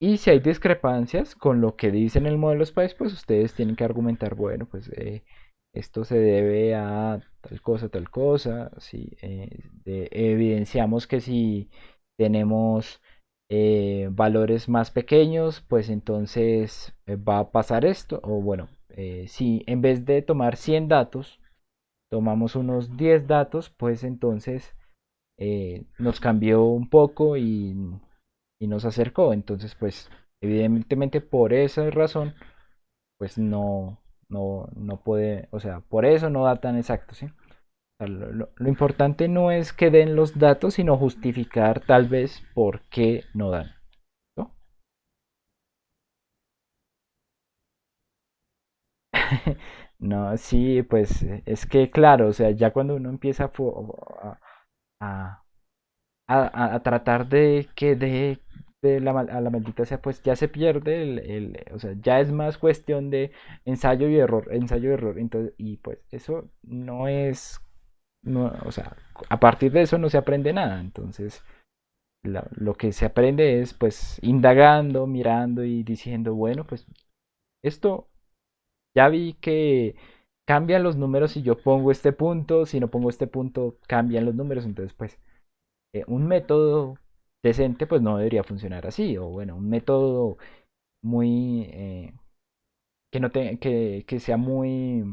Y si hay discrepancias con lo que dice en el modelo SPICE, pues ustedes tienen que argumentar, bueno, pues esto se debe a tal cosa. Si evidenciamos que si tenemos valores más pequeños, pues entonces va a pasar esto. O bueno, si en vez de tomar 100 datos, tomamos unos 10 datos, pues entonces nos cambió un poco y nos acercó. Entonces, pues, evidentemente por esa razón, pues no puede, o sea, por eso no da tan exacto, ¿sí? O sea, lo importante no es que den los datos, sino justificar tal vez por qué no dan, ¿no? No, sí, pues es que claro, o sea, ya cuando uno empieza a, a tratar de que de a la maldita sea, pues ya se pierde o sea, ya es más cuestión de ensayo y error, entonces, y pues eso no es, no, o sea, a partir de eso no se aprende nada, entonces lo que se aprende es pues indagando, mirando y diciendo, bueno, pues esto ya vi que cambian los números si yo pongo este punto, si no pongo este punto cambian los números, entonces pues un método decente pues no debería funcionar así, o bueno, un método muy que no que sea muy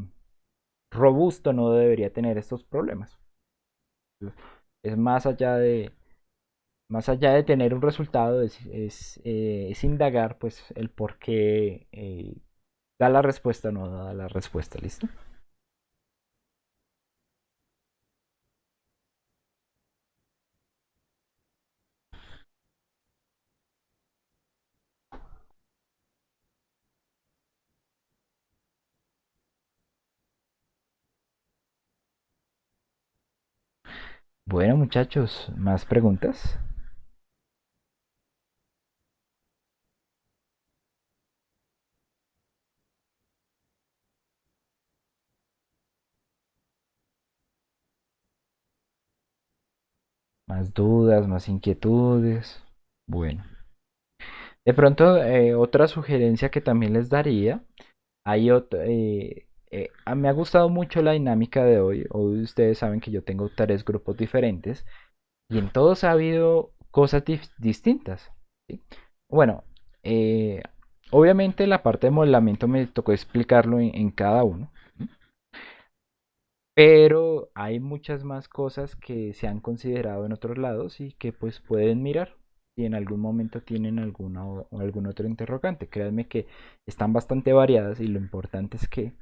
robusto no debería tener estos problemas. Es más allá de tener un resultado, es indagar pues el por qué da la respuesta o no da la respuesta, ¿listo? Bueno, muchachos, ¿más preguntas? ¿Más dudas, más inquietudes? Bueno, de pronto otra sugerencia que también les daría. Hay otra, me ha gustado mucho la dinámica de hoy. Hoy ustedes saben que yo tengo tres grupos diferentes y en todos ha habido cosas distintas. ¿Sí? Bueno, eh, obviamente la parte de modelamiento me tocó explicarlo en cada uno, pero hay muchas más cosas que se han considerado en otros lados y que pues pueden mirar si en algún momento tienen alguna o algún otro interrogante. Créanme que están bastante variadas y lo importante es que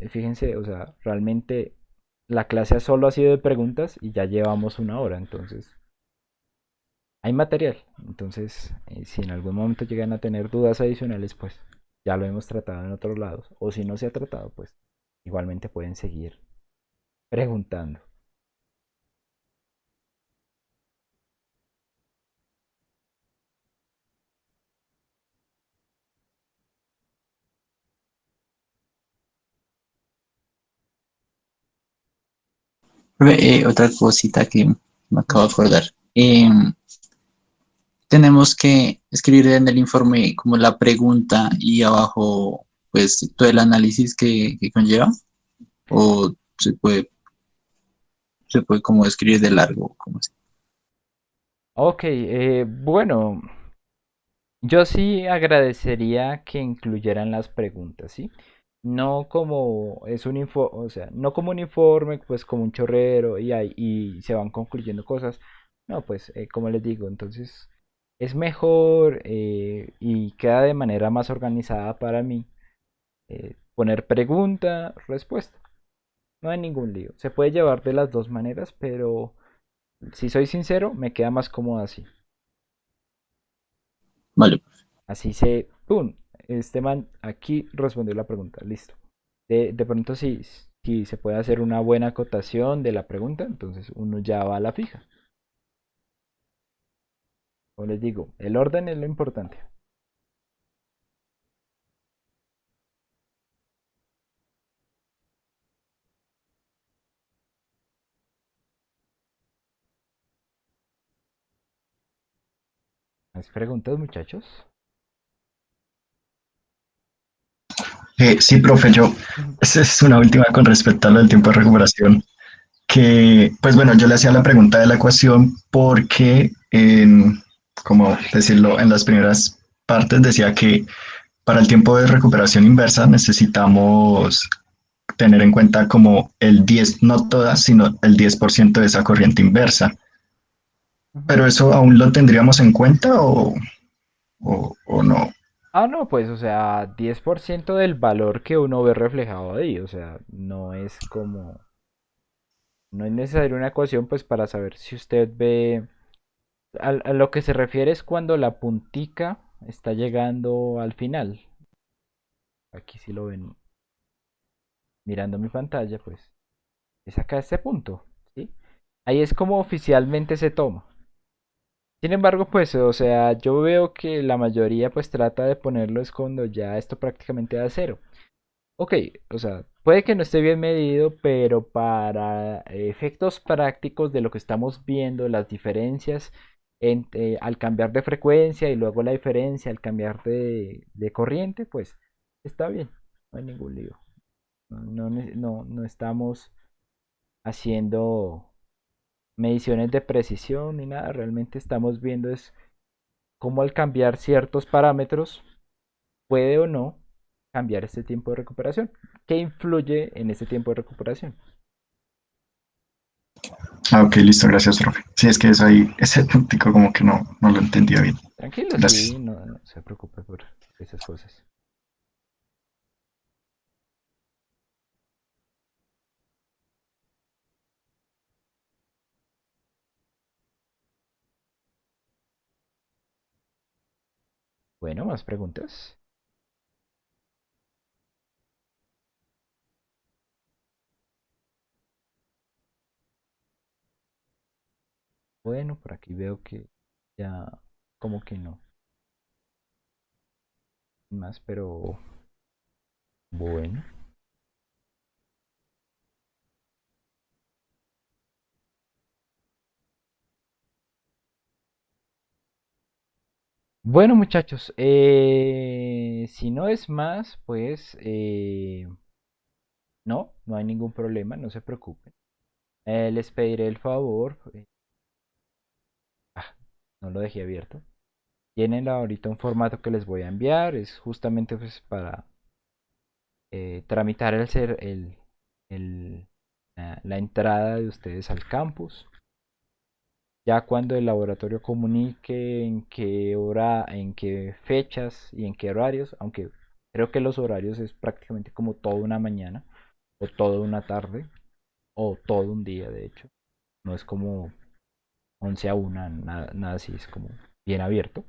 fíjense, o sea, realmente la clase solo ha sido de preguntas y ya llevamos una hora, entonces hay material. Entonces, si en algún momento llegan a tener dudas adicionales, pues ya lo hemos tratado en otros lados. O si no se ha tratado, pues igualmente pueden seguir preguntando. Otra cosita que me acabo de acordar. Tenemos que escribir en el informe como la pregunta y abajo pues todo el análisis que conlleva o se puede como escribir de largo, como así. Ok, bueno, yo sí agradecería que incluyeran las preguntas, ¿sí? No como es un o sea, no como un informe, pues como un chorrero y se van concluyendo cosas. No, pues como les digo, entonces es mejor y queda de manera más organizada para mí poner pregunta, respuesta. No hay ningún lío. Se puede llevar de las dos maneras, pero si soy sincero, me queda más cómodo así. Vale, Así se, ¡pum! Este man aquí respondió la pregunta, listo. De pronto si se puede hacer una buena acotación de la pregunta, entonces uno ya va a la fija. Como les digo, el orden es lo importante. ¿Más preguntas, muchachos? Sí, profe, esa es una última con respecto a lo del tiempo de recuperación, que, pues bueno, yo le hacía la pregunta de la ecuación porque, como decirlo, en las primeras partes decía que para el tiempo de recuperación inversa necesitamos tener en cuenta como el 10, no todas, sino el 10% de esa corriente inversa. Ujú. ¿Pero eso aún lo tendríamos en cuenta o no? Ah, no, pues, o sea, 10% del valor que uno ve reflejado ahí, o sea, no es necesaria una ecuación, pues, para saber si usted ve, a lo que se refiere es cuando la puntica está llegando al final. Aquí si lo ven mirando mi pantalla, pues, es acá este punto, ¿sí? Ahí es como oficialmente se toma. Sin embargo, pues, o sea, yo veo que la mayoría pues trata de ponerlo es cuando ya esto prácticamente da cero. Ok, o sea, puede que no esté bien medido, pero para efectos prácticos de lo que estamos viendo, las diferencias al cambiar de frecuencia y luego la diferencia al cambiar de corriente, pues está bien, no hay ningún lío. No estamos haciendo mediciones de precisión ni nada, realmente estamos viendo es cómo al cambiar ciertos parámetros puede o no cambiar este tiempo de recuperación. ¿Qué influye en este tiempo de recuperación? Ah, ok, listo, gracias, profe. Sí, es que eso ahí, ese puntico como que no lo entendía bien. Tranquilo, Gracias. sí, no se preocupe por esas cosas. Bueno, más preguntas. Bueno, por aquí veo que ya como que no más, pero bueno. Bueno, muchachos, si no es más, pues no hay ningún problema, no se preocupen. Les pediré el favor. Ah, no lo dejé abierto. Tienen ahorita un formato que les voy a enviar. Es justamente pues para tramitar la entrada de ustedes al campus. Ya cuando el laboratorio comunique en qué hora, en qué fechas y en qué horarios, aunque creo que los horarios es prácticamente como toda una mañana, o toda una tarde, o todo un día, de hecho. No es como 11 a 1, nada así, es como bien abierto.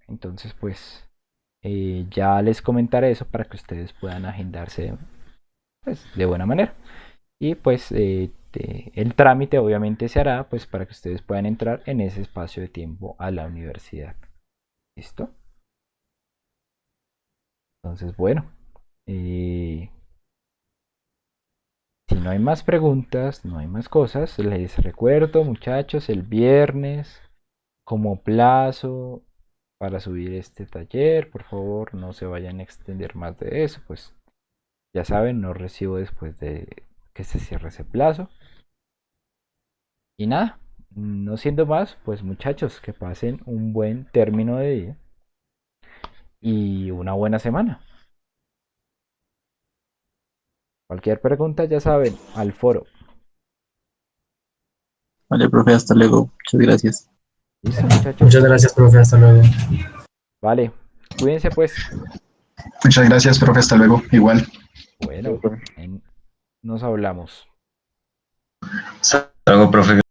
Entonces, pues ya les comentaré eso para que ustedes puedan agendarse pues, de buena manera. Y pues el trámite obviamente se hará pues para que ustedes puedan entrar en ese espacio de tiempo a la universidad. ¿Listo? Entonces, bueno, eh, si no hay más preguntas, no hay más cosas, les recuerdo muchachos, el viernes como plazo para subir este taller, por favor no se vayan a extender más de eso, pues ya saben, no recibo después de que se cierre ese plazo. Y nada, no siendo más, pues muchachos, que pasen un buen término de día y una buena semana. Cualquier pregunta, ya saben, al foro. Vale, profe, hasta luego. Muchas gracias. ¿Listo, Muchas muchachos? gracias, profe. Hasta luego. Vale, cuídense pues. Muchas gracias, profe, hasta luego. Igual. Bueno, nos hablamos. Hasta luego, profe.